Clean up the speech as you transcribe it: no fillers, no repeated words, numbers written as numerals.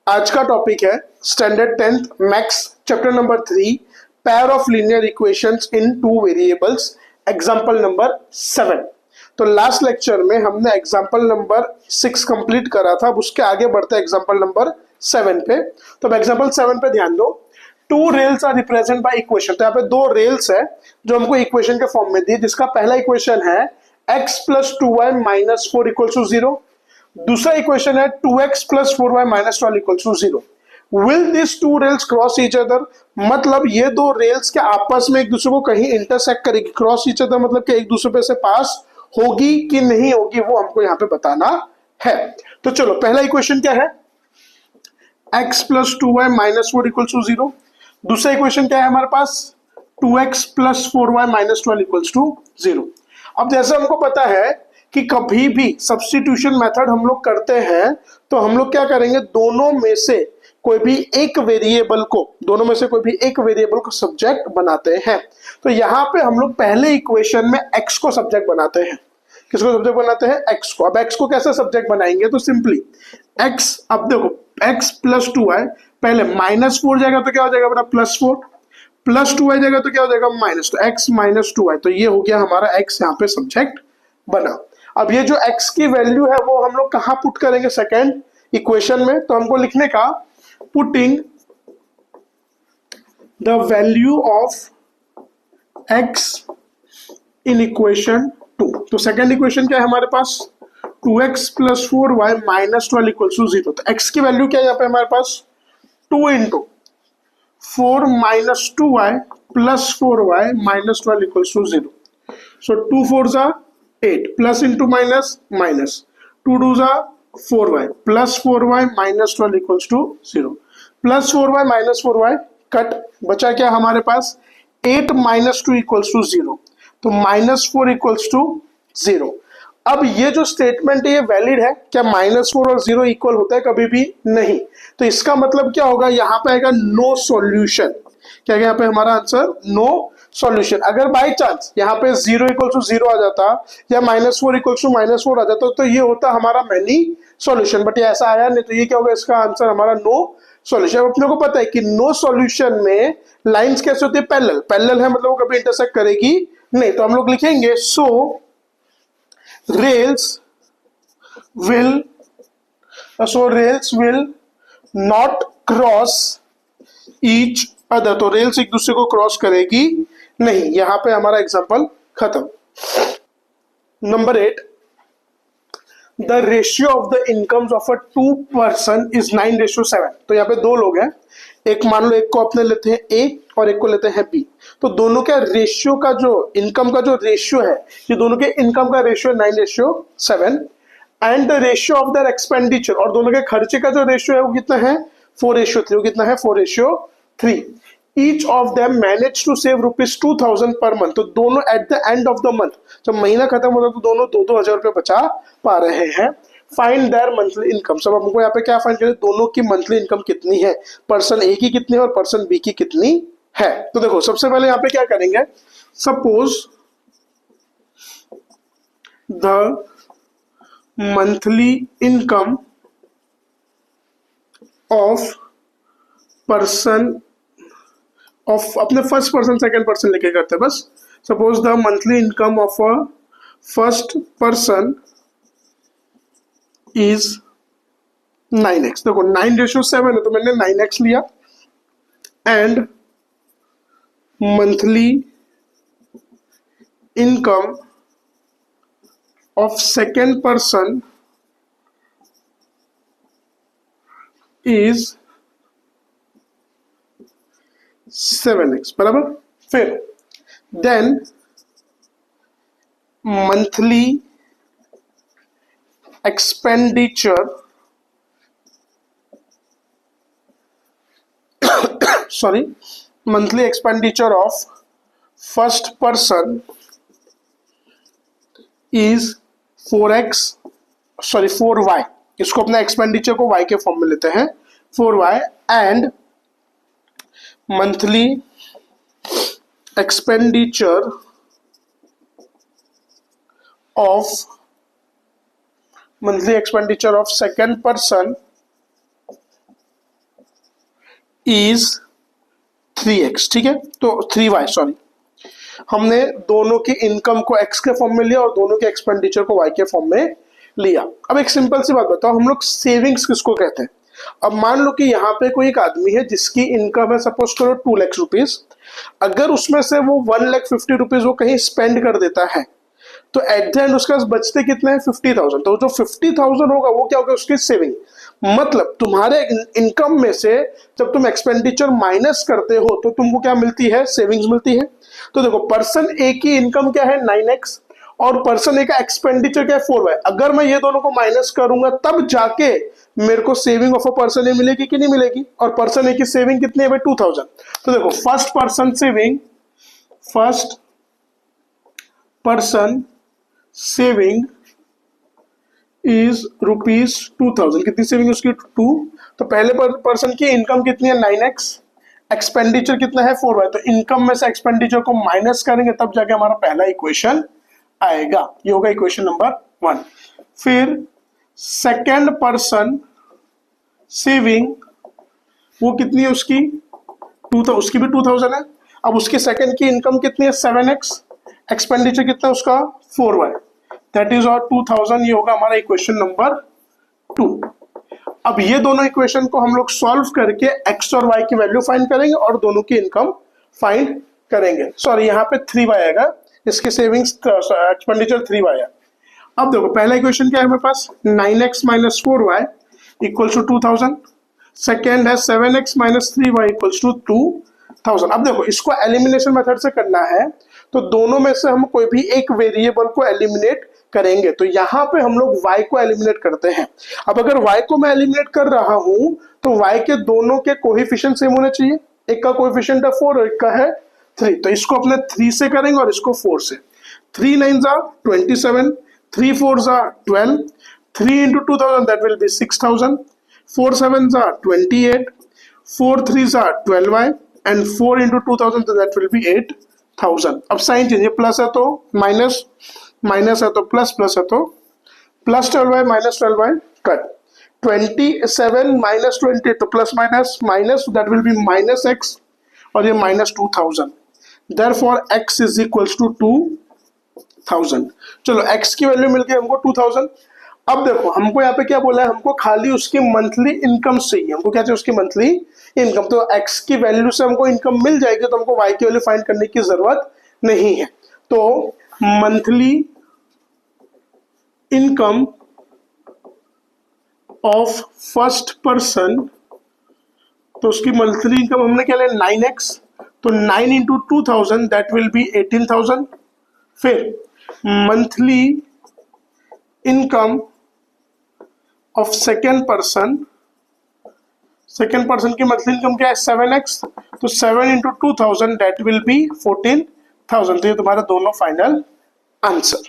आज का टॉपिक है standard 10th maths chapter number 3 pair of linear equations in two variables example number 7। तो last lecture में हमने एग्जांपल नंबर 6 कंप्लीट करा था। अब उसके आगे बढ़ते हैं एग्जांपल नंबर 7 पे। तो एग्जांपल 7 पे ध्यान दो। Two rails are represent by equation. तो यहाँ पे दो रेल्स है जो हमको इक्वेशन के फॉर्म में दी, जिसका पहला इक्वेशन है x plus 2y minus 4 equal to 0। दूसरा इक्वेशन है 2x plus 4y minus 12 equal to 0। Will this two rails cross each other, मतलब ये दो रेल्स के आपस में एक दूसरे को कहीं इंटरसेक्ट करेगी। क्रॉस ईच अदर मतलब कि एक दूसरे पे से पास होगी कि नहीं होगी, वो हमको यहाँ पे बताना है। तो चलो पहला इक्वेशन क्या है, x plus 2y minus 4 equal to 0। दूसरा इक्वेशन क्या है हमारे पास, 2x plus 4y minus 12 equal to 0। अब जैसे हमको पता है कि कभी भी सब्स्टिट्यूशन मेथड हम लोग करते हैं तो हम लोग क्या करेंगे, दोनों में से कोई भी एक वेरिएबल को सब्जेक्ट बनाते हैं। तो यहाँ पे हम लोग पहले इक्वेशन में x को सब्जेक्ट बनाते हैं। किसको सब्जेक्ट बनाते हैं, x को। अब x को कैसे सब्जेक्ट बनाएंगे, तो सिंपली x, अब देखो x प्लस 2y, पहले माइनस 4 जाएगा तो क्या हो जाएगा बेटा, प्लस 4, प्लस 2y जाएगा तो क्या हो जाएगा, माइनस, तो x माइनस 2y। तो ये हो गया हमारा x यहाँ पे सब्जेक्ट बना। अब ये जो x की वैल्यू है वो हम लोग कहाँ पुट करेंगे, सेकेंड इक्वेशन में। तो हमको लिखने का, putting the value of x in equation 2। तो सेकेंड इक्वेशन क्या है हमारे पास, 2x plus 4y minus 12 equal to 0। तो x की वैल्यू क्या है यहाँ पे हमारे पास, 2 into 4 minus 2y plus 4y minus 12 equal to 0। So 2 4 जा 8, प्लस इंटू माइनस माइनस, 2 2 जा 4y plus 4y minus 12 equal to 0। Plus 4y minus 4y cut, बचा क्या हमारे पास, 8 माइनस 2 इक्वल्स टू 0। तो माइनस 4 इक्वल्स टू 0। अब ये जो स्टेटमेंट है ये वैलिड है क्या, माइनस 4 और 0 इक्वल होता है, कभी भी नहीं। तो इसका मतलब क्या होगा, यहाँ पे आएगा नो सॉल्यूशन। क्या यहाँ पे हमारा आंसर, नो सॉल्यूशन। अगर बाय चांस यहाँ पे 0 इक्वल टू 0 आ जाता या माइनस 4 इक्वल टू माइनस 4 आ जाता तो ये होता हमारा मैनी सॉल्यूशन, बट ये ऐसा आया नहीं। तो ये क्या होगा, इसका आंसर हमारा नो सॉल्यूशन। अपने को पता है कि नो सॉल्यूशन में लाइंस कैसे होती है, पैरेलल। पैरेलल है मतलब वो कभी इंटरसेक्ट करेगी नहीं। तो हम लोग लिखेंगे so rails will not cross each other. तो रेल्स एक दूसरे को क्रॉस करेगी नहीं। यहां पे हमारा एग्जांपल खत्म। Number 8, the ratio of the incomes of a two person is 9:7। तो यहाँ पे दो लोग हैं, एक मान लो एक को अपने लेते हैं A और एक को लेते हैं B। तो दोनों के रेशियो का जो इनकम का जो रेशियो है, ये दोनों के इनकम का ratio 9:7 and the ratio of their expenditure, और दोनों के खर्चे का जो रेशियो है वो कितना है, 4:3। वो कितना है, 4:3। Each of them manage to save ₹2000 per month. तो दोनों at the end of the month, जब महीना खत्म होता है तो दोनों 2-2 हजार रुपये बचा पा रहे हैं। Find there monthly income. सब हमको यहाँ पे क्या फाइंड करें, दोनों की मंथली इनकम कितनी है, पर्सन ए की कितनी है और पर्सन बी की कितनी है। तो देखो सबसे पहले यहाँ पे क्या करेंगे, suppose the monthly income of person of, अपने फर्स्ट पर्सन सेकंड पर्सन लेके करते हैं बस। Suppose the monthly income of a first person is 9x। देखो 9:7 है तो मैंने 9x लिया। And monthly income of second person is 7x, बराबर। फिर then monthly expenditure monthly expenditure of first person is 4y। इसको अपना एक्सपेंडिचर को y के फॉर्म में लेते हैं, 4y। And monthly expenditure of second person is 3x, ठीक है। तो 3y, सॉरी, हमने दोनों की इनकम को x के फॉर्म में लिया और दोनों के एक्सपेंडिचर को y के फॉर्म में लिया। अब एक सिंपल सी बात बताओ, हम लोग सेविंग्स किसको कहते हैं? अब मान लो कि यहाँ पे कोई एक आदमी है जिसकी इनकम है सपोज करो 2 लाख रुपीज, अगर उसमें से वो 1,50,000 रुपीज वो कहीं स्पेंड कर देता है तो एट द एंड उसके पास बचते कितने हैं? 50,000। तो जो 50,000 होगा वो क्या होगा? उसकी सेविंग। मतलब तुम्हारे इनकम में से जब तुम एक्सपेंडिचर माइनस करते हो तो तुमको क्या मिलती है? सेविंग्स मिलती है। तो देखो, पर्सन ए की इनकम क्या है? 9x, और पर्सन ए का एक्सपेंडिचर क्या है? 4y। अगर मैं ये दोनों को माइनस करूंगा तब जाके मेरे को सेविंग ऑफ अ पर्सन ए मिलेगी कि नहीं मिलेगी? और पर्सन ए की सेविंग कितनी है भाई? 2000। तो देखो, फर्स्ट पर्सन सेविंग इज ₹2000। कितनी सेविंग उसकी? 2। तो पहले पर्सन की इनकम कितनी है? 9x, एक्सपेंडिचर कितना है? 4y। तो इनकम में से एक्सपेंडिचर को माइनस करेंगे तब जाके हमारा पहला इक्वेशन आएगा। ये होगा इक्वेशन नंबर 1। फिर सेकेंड पर्सन सेविंग, वो कितनी है उसकी? 2000, उसकी भी 2000 है। अब उसकी सेकंड की इनकम कितनी है? 7x, एक्सपेंडिचर कितना है उसका? 4y, दैट इज और 2000। ये होगा हमारा इक्वेशन नंबर 2। अब ये दोनों इक्वेशन को हम लोग सॉल्व करके x और y की वैल्यू फाइंड करेंगे और दोनों की इनकम फाइंड करेंगे। सॉरी, यहाँ पे 3y आएगा, इसके सेविंग्स एक्सपेंडिचर 3y है। अब देखो, पहला इक्वेशन क्या है हमारे पास? 9x minus 4y equals to 2000। Second है 7x minus 3y equals to 2000। अब देखो, इसको एलिमिनेशन मेथड से करना है तो दोनों में से हम कोई भी एक वेरिएबल को एलिमिनेट करेंगे। तो यहाँ पे हम लोग y को एलिमिनेट करते हैं। अब अगर y को मैं एलिमिनेट कर रहा हूं तो y के दोनों के कोएफिशिएंट सेम होने चाहिए। एक का कोएफिशिएंट है 4 और एक का है 3। तो इसको अपने 3 से करेंगे और इसको 4 से। 3 9s are 27, 3 4s are 12, 3 into 2000 that will be 6000, 4 7s are 28, 4 3s are 12y and 4 into 2000 so that will be 8000। अब साइन चेंज, प्लस है तो माइनस, माइनस है तो प्लस, प्लस है तो plus 12y minus 12y cut. 27 minus 20 तो plus minus minus, that will be minus x और ये minus 2000। Therefore x is equals to 2000। चलो, x की वैल्यू मिल गई हमको 2000। अब देखो, हमको यहाँ पे क्या बोला है? हमको खाली उसकी मंथली इनकम चाहिए। हमको क्या चाहिए? उसकी मंथली इनकम। तो x की वैल्यू से हमको इनकम मिल जाएगी तो हमको y की वैल्यू फाइंड करने की जरूरत नहीं है। तो monthly income of first person, तो उसकी मंथली इनकम हमने क्या लिया? 9x, तो 9 इंटू 2000 दैट विल बी 18,000। फिर monthly income of second person की मंथली इनकम क्या है? 7x, तो 7 इंटू 2000 दैट विल बी 14,000। तो ये तुम्हारा दोनों फाइनल आंसर।